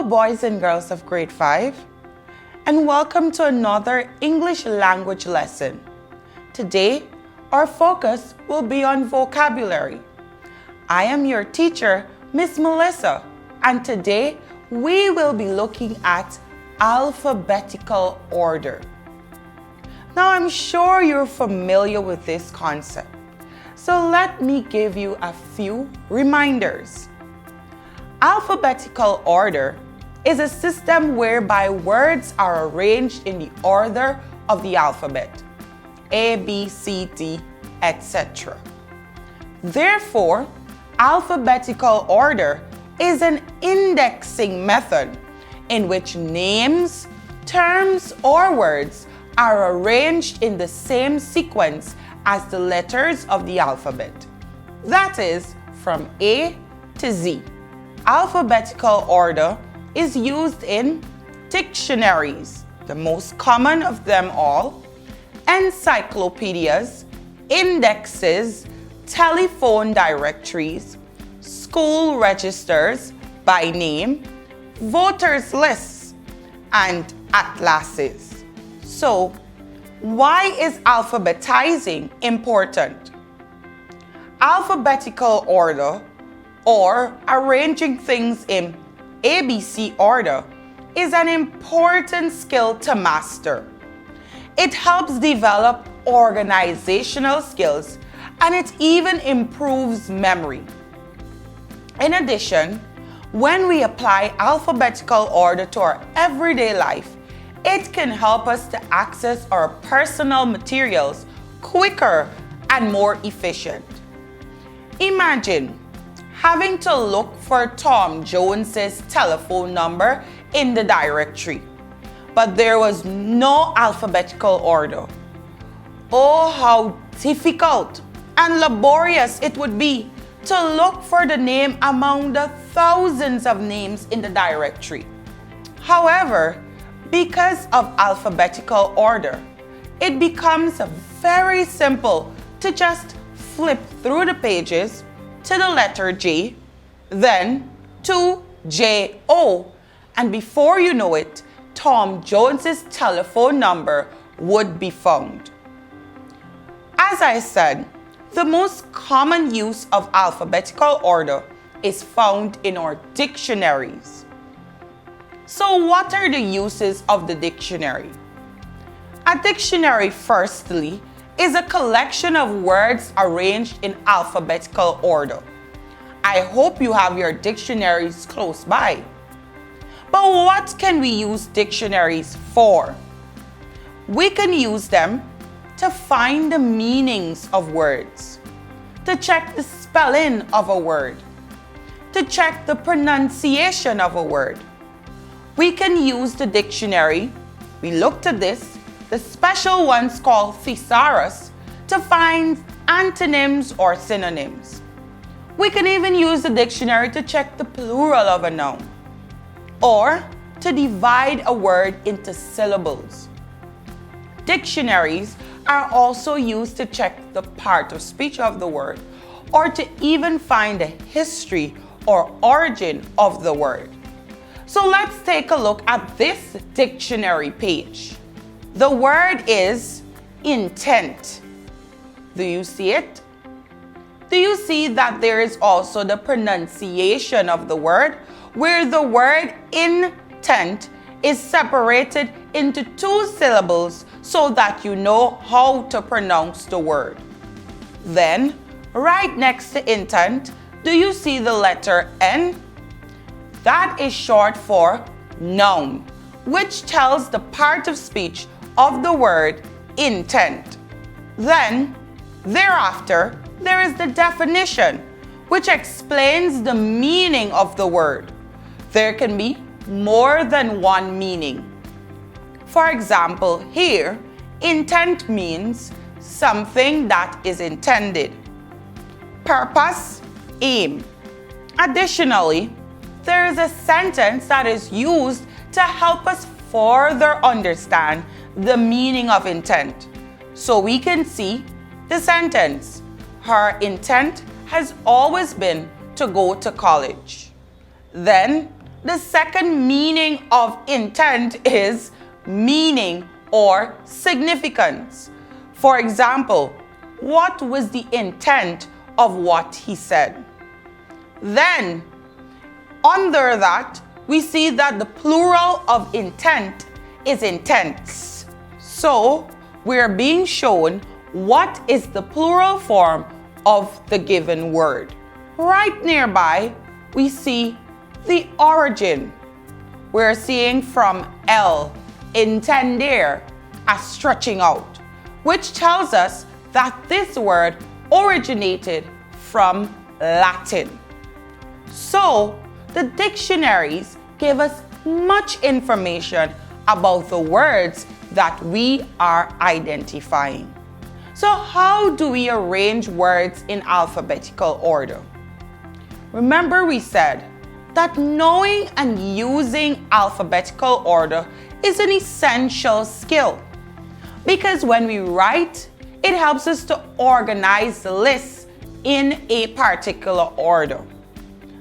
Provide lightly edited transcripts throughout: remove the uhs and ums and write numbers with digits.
boys and girls of grade 5, and welcome to another English language lesson. Today, our focus will be on vocabulary. I am your teacher, Miss Melissa, and today we will be looking at alphabetical order. Now, I'm sure you're familiar with this concept, so let me give you a few reminders. Alphabetical order is a system whereby words are arranged in the order of the alphabet, A, B, C, D, etc. Therefore, alphabetical order is an indexing method in which names, terms, or words are arranged in the same sequence as the letters of the alphabet. That is, from A to Z. Alphabetical order is used in dictionaries, the most common of them all, encyclopedias, indexes, telephone directories, school registers by name, voters lists, and atlases. So, why is alphabetizing important? Alphabetical order, or arranging things in ABC order, is an important skill to master. It helps develop organizational skills, and it even improves memory. In addition, when we apply alphabetical order to our everyday life, it can help us to access our personal materials quicker and more efficient. Imagine having to look for Tom Jones's telephone number in the directory, but there was no alphabetical order. Oh, how difficult and laborious it would be to look for the name among the thousands of names in the directory. However, because of alphabetical order, it becomes very simple to just flip through the pages to the letter J, then to J-O, and before you know it, Tom Jones's telephone number would be found. As I said, the most common use of alphabetical order is found in our dictionaries. So what are the uses of the dictionary? A dictionary, firstly, is a collection of words arranged in alphabetical order. I hope you have your dictionaries close by. But what can we use dictionaries for? We can use them to find the meanings of words, to check the spelling of a word, to check the pronunciation of a word. We can use the dictionary, we looked at this, the special ones called thesaurus, to find antonyms or synonyms. We can even use the dictionary to check the plural of a noun, or to divide a word into syllables. Dictionaries are also used to check the part of speech of the word, or to even find the history or origin of the word. So let's take a look at this dictionary page. The word is intent. Do you see it? Do you see that there is also the pronunciation of the word, where the word intent is separated into 2 syllables so that you know how to pronounce the word? Then, right next to intent, do you see the letter N? That is short for noun, which tells the part of speech of the word intent. Then, thereafter, there is the definition, which explains the meaning of the word. There can be more than one meaning. For example, here, intent means something that is intended. Purpose, aim. Additionally, there is a sentence that is used to help us further understand the meaning of intent. So we can see the sentence, her intent has always been to go to college. Then the second meaning of intent is meaning or significance. For example, what was the intent of what he said? Then, under that, we see that the plural of intent is intents. So, we're being shown what is the plural form of the given word. Right nearby, we see the origin. We're seeing from L, intender, a stretching out, which tells us that this word originated from Latin. So, the dictionaries give us much information about the words that we are identifying. So, how do we arrange words in alphabetical order? Remember, we said that knowing and using alphabetical order is an essential skill, because when we write, it helps us to organize the lists in a particular order.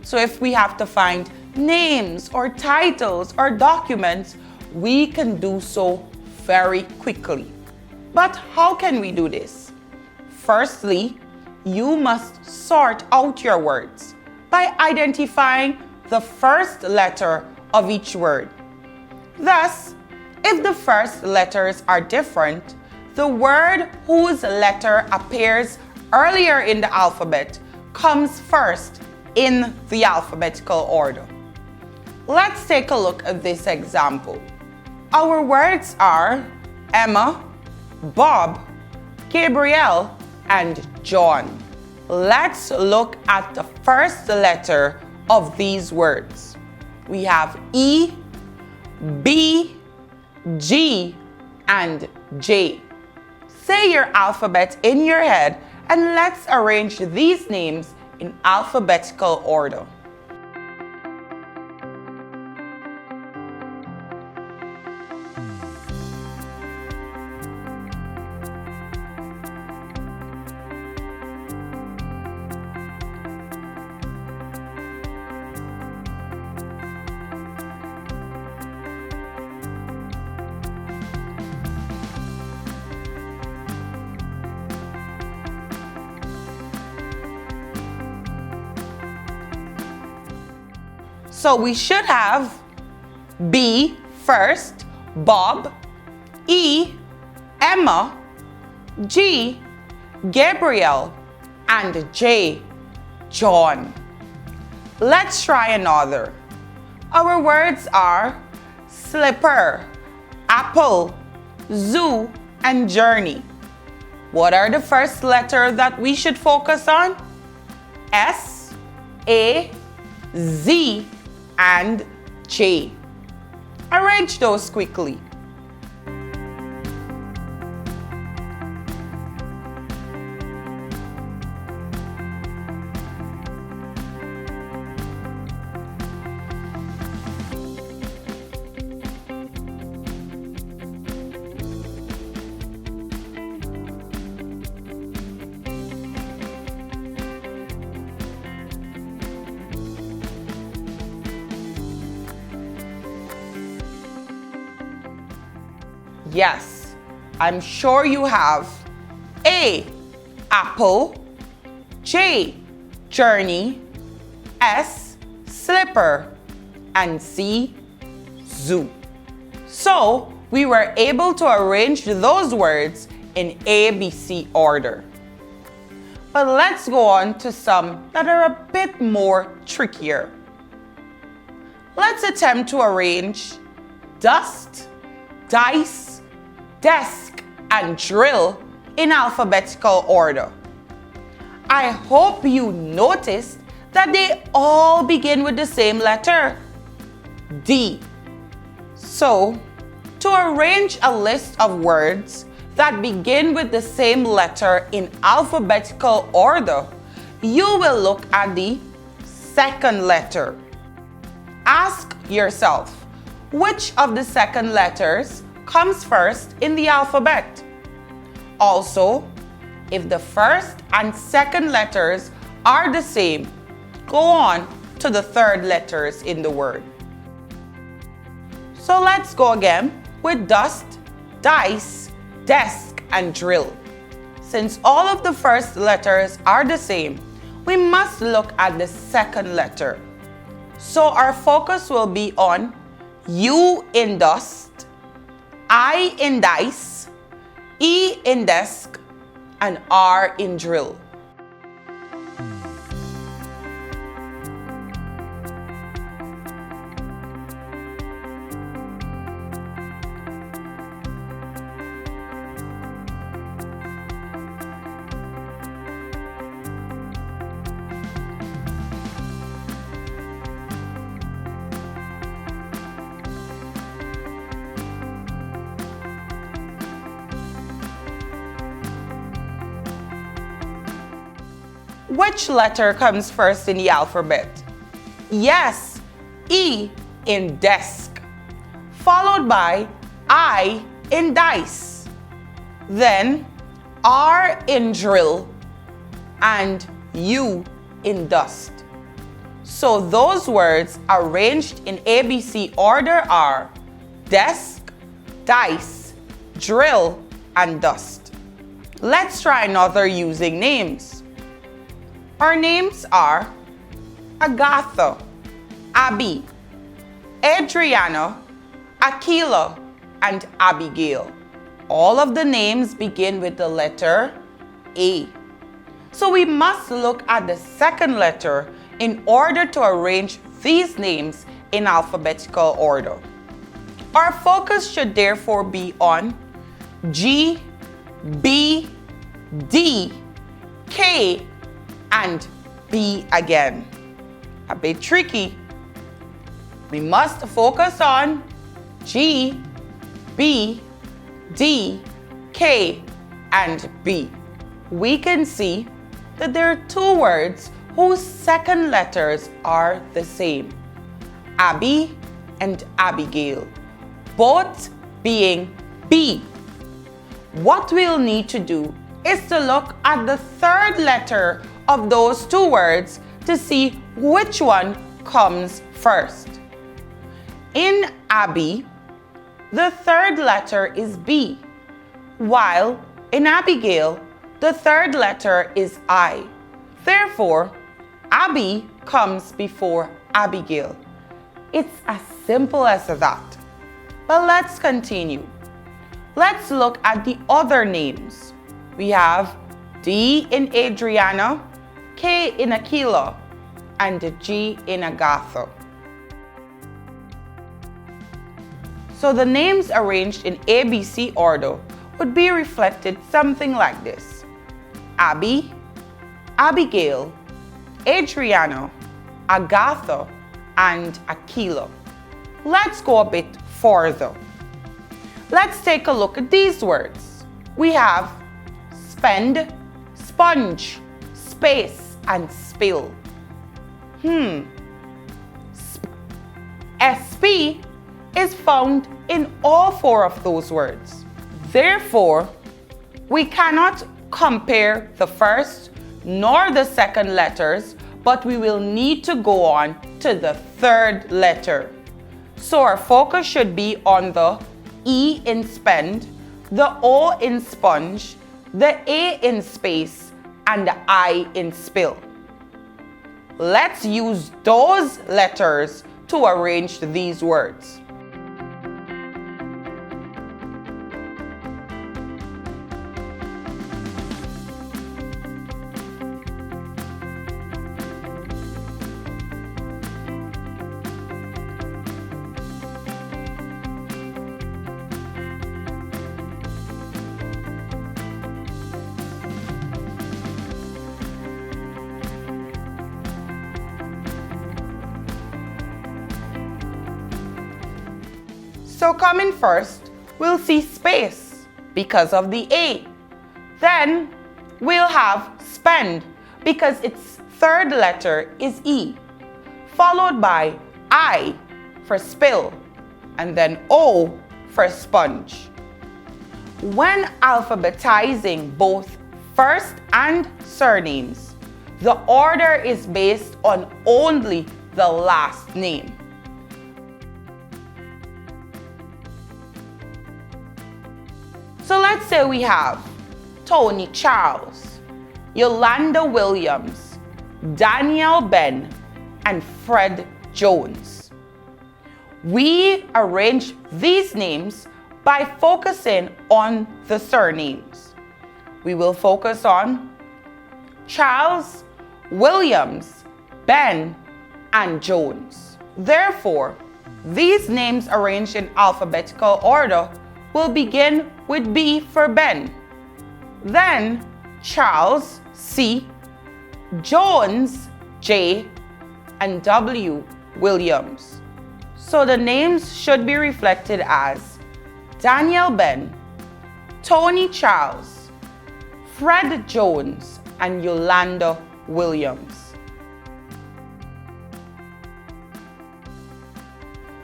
So if we have to find names or titles or documents, we can do so very quickly. But how can we do this? Firstly, you must sort out your words by identifying the first letter of each word. Thus, if the first letters are different, the word whose letter appears earlier in the alphabet comes first in the alphabetical order. Let's take a look at this example. Our words are Emma, Bob, Gabriel, and John. Let's look at the first letter of these words. We have E, B, G, and J. Say your alphabet in your head and let's arrange these names in alphabetical order. So we should have B first, Bob, E, Emma, G, Gabriel, and J, John. Let's try another. Our words are slipper, apple, zoo, and journey. What are the first letters that we should focus on? S, A, Z, and J. Arrange those quickly. Yes, I'm sure you have A, apple, J, journey, S, slipper, and C, zoo. So we were able to arrange those words in ABC order. But let's go on to some that are a bit more trickier. Let's attempt to arrange dust, dice, desk, and drill in alphabetical order. I hope you noticed that they all begin with the same letter, D. So, to arrange a list of words that begin with the same letter in alphabetical order, you will look at the second letter. Ask yourself, which of the second letters comes first in the alphabet? Also, if the first and second letters are the same, go on to the third letters in the word. So let's go again with dust, dice, desk, and drill. Since all of the first letters are the same, we must look at the second letter. So our focus will be on U in dust, I in dice, E in desk, and R in drill. Which letter comes first in the alphabet? Yes, E in desk, followed by I in dice, then R in drill, and U in dust. So those words arranged in ABC order are desk, dice, drill, and dust. Let's try another using names. Our names are Agatha, Abby, Adriana, Aquila, and Abigail. All of the names begin with the letter A. So we must look at the second letter in order to arrange these names in alphabetical order. Our focus should therefore be on G, B, D, K, and B again. A bit tricky. We must focus on G, B, D, K, and B. We can see that there are two words whose second letters are the same, Abby and Abigail, both being B. What we'll need to do is to look at the third letter of those two words to see which one comes first. In Abby, the third letter is B, while in Abigail, the third letter is I. Therefore, Abby comes before Abigail. It's as simple as that. But let's continue. Let's look at the other names. We have D in Adriana, K in Aquila, and G in Agatha. So the names arranged in ABC order would be reflected something like this: Abby, Abigail, Adriana, Agatha, and Aquila. Let's go a bit further. Let's take a look at these words. We have spend, sponge, space, and spill. SP is found in all four of those words. Therefore, we cannot compare the first nor the second letters, but we will need to go on to the third letter. So our focus should be on the E in spend, the O in sponge, the A in space, and the I in spill. Let's use those letters to arrange these words. So coming first, we'll see space because of the A. Then we'll have spend because its third letter is E, followed by I for spill, and then O for sponge. When alphabetizing both first and surnames, the order is based on only the last name. So let's say we have Tony Charles, Yolanda Williams, Daniel Ben, and Fred Jones. We arrange these names by focusing on the surnames. We will focus on Charles, Williams, Ben, and Jones. Therefore, these names arranged in alphabetical order will begin with B for Ben, then Charles, C, Jones, J, and W, Williams. So the names should be reflected as Daniel Ben, Tony Charles, Fred Jones, and Yolanda Williams.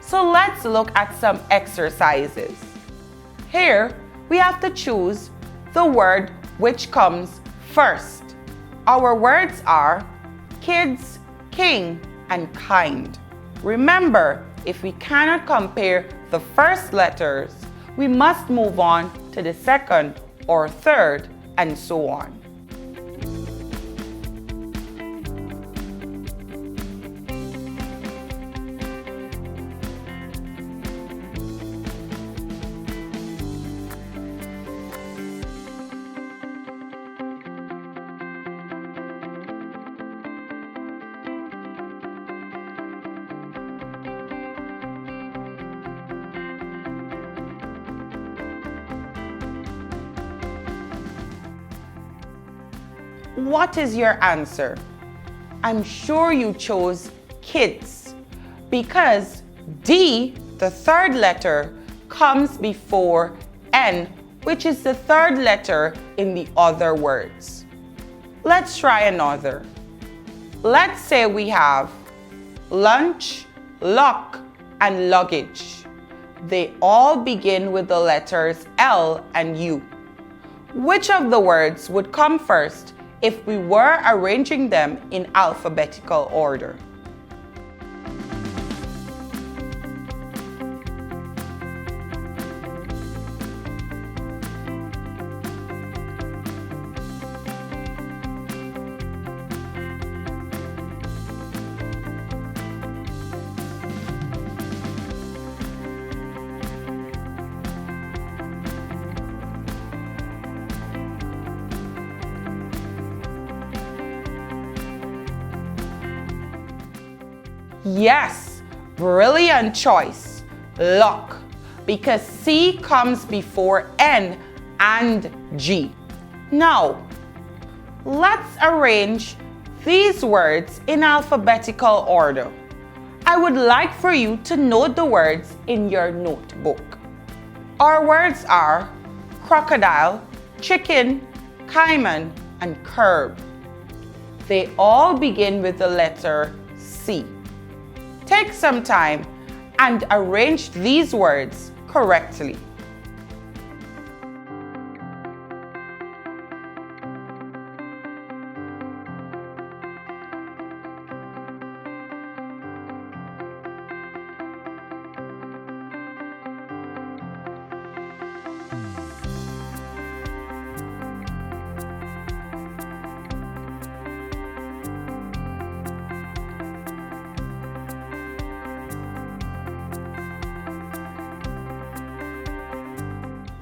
So let's look at some exercises. Here, we have to choose the word which comes first. Our words are kids, king, and kind. Remember, if we cannot compare the first letters, we must move on to the second or third, and so on. What is your answer? I'm sure you chose kids because D, the third letter, comes before N, which is the third letter in the other words. Let's try another. Let's say we have lunch, luck, and luggage. They all begin with the letters L and U. Which of the words would come first if we were arranging them in alphabetical order? Yes, brilliant choice, luck, because C comes before N and G. Now, let's arrange these words in alphabetical order. I would like for you to note the words in your notebook. Our words are crocodile, chicken, cayman, and curb. They all begin with the letter C. Take some time and arrange these words correctly.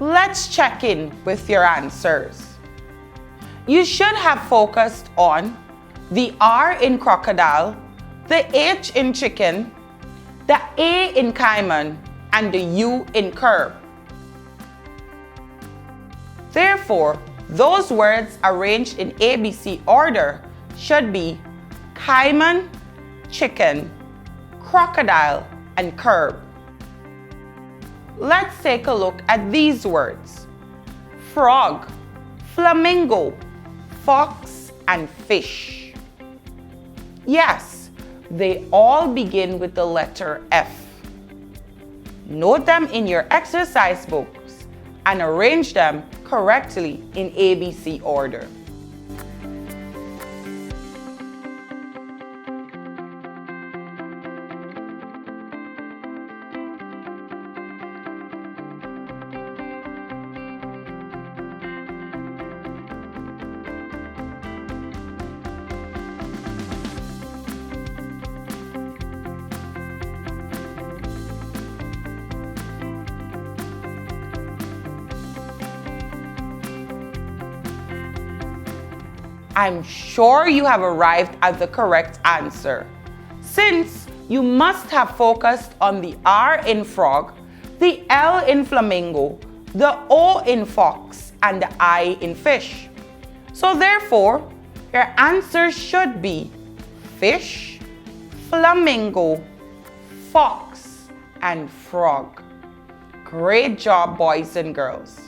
Let's check in with your answers. You should have focused on the R in crocodile, the H in chicken, the A in cayman, and the U in curb. Therefore, those words arranged in ABC order should be cayman, chicken, crocodile, and curb. Let's take a look at these words: frog, flamingo, fox, and fish. Yes, they all begin with the letter F. Note them in your exercise books and arrange them correctly in ABC order. I'm sure you have arrived at the correct answer, since you must have focused on the R in frog, the L in flamingo, the O in fox, and the I in fish. So therefore, your answer should be fish, flamingo, fox, and frog. Great job, boys and girls.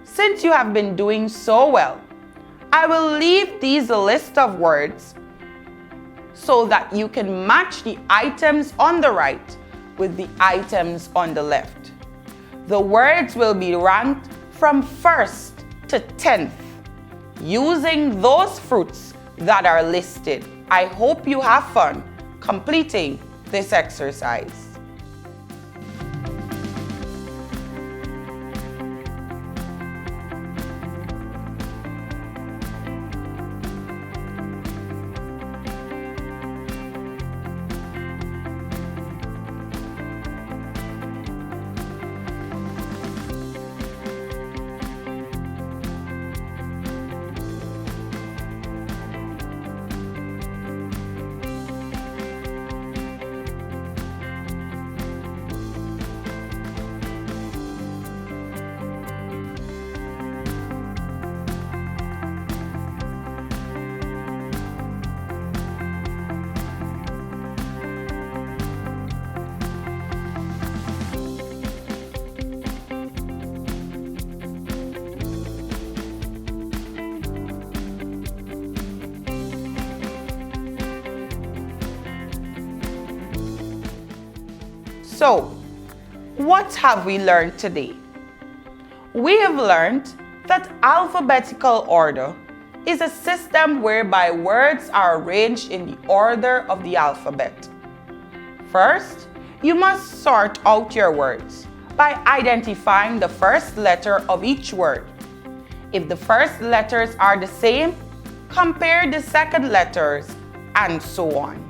Since you have been doing so well, I will leave these a list of words so that you can match the items on the right with the items on the left. The words will be ranked from 1st to 10th using those fruits that are listed. I hope you have fun completing this exercise. So, what have we learned today? We have learned that alphabetical order is a system whereby words are arranged in the order of the alphabet. First, you must sort out your words by identifying the first letter of each word. If the first letters are the same, compare the second letters, and so on.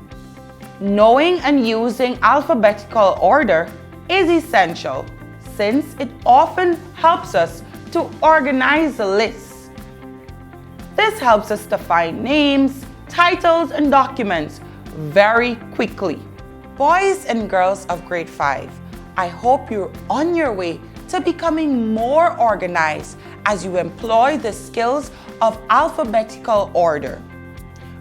Knowing and using alphabetical order is essential since it often helps us to organize a list. This helps us to find names, titles, and documents very quickly. Boys and girls of grade 5, I hope you're on your way to becoming more organized as you employ the skills of alphabetical order.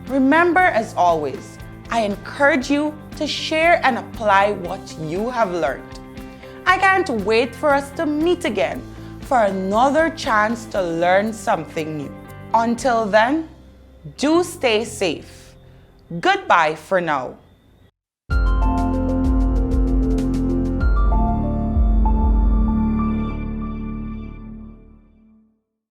Remember, as always, I encourage you to share and apply what you have learned. I can't wait for us to meet again for another chance to learn something new. Until then, do stay safe. Goodbye for now.